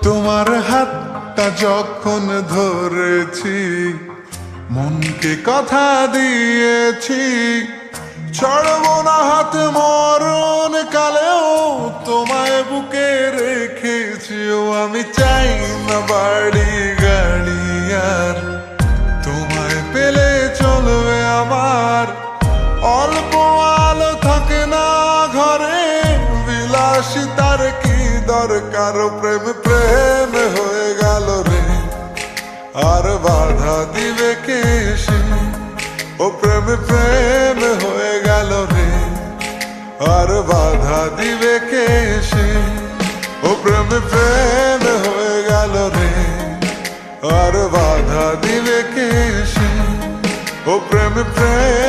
তোমার হাতটা যখন ধরেছি, মনকে কথা দিয়েছি, ছাড়বো না হাত মরণ কালেও তোমায় বুকে রেখেছি। ও আমি চাই না বাড়ি গাড়ি আর, তোমায় পেলে চলবে আমার। অল্প আলো থাকে না ঘরে, বিলাসিতার কি দরকার? প্রেম প্রেম হয়ে গেল রে, আর বাধা দিবে কে সে? ও প্রেম প্রেম হয়ে গেল রে, আর বাধা দিবে কে সে? ও প্রেম প্রেম হয়ে গেল রে, আর বাধা দিবে কে সে? ও প্রেম প্রেম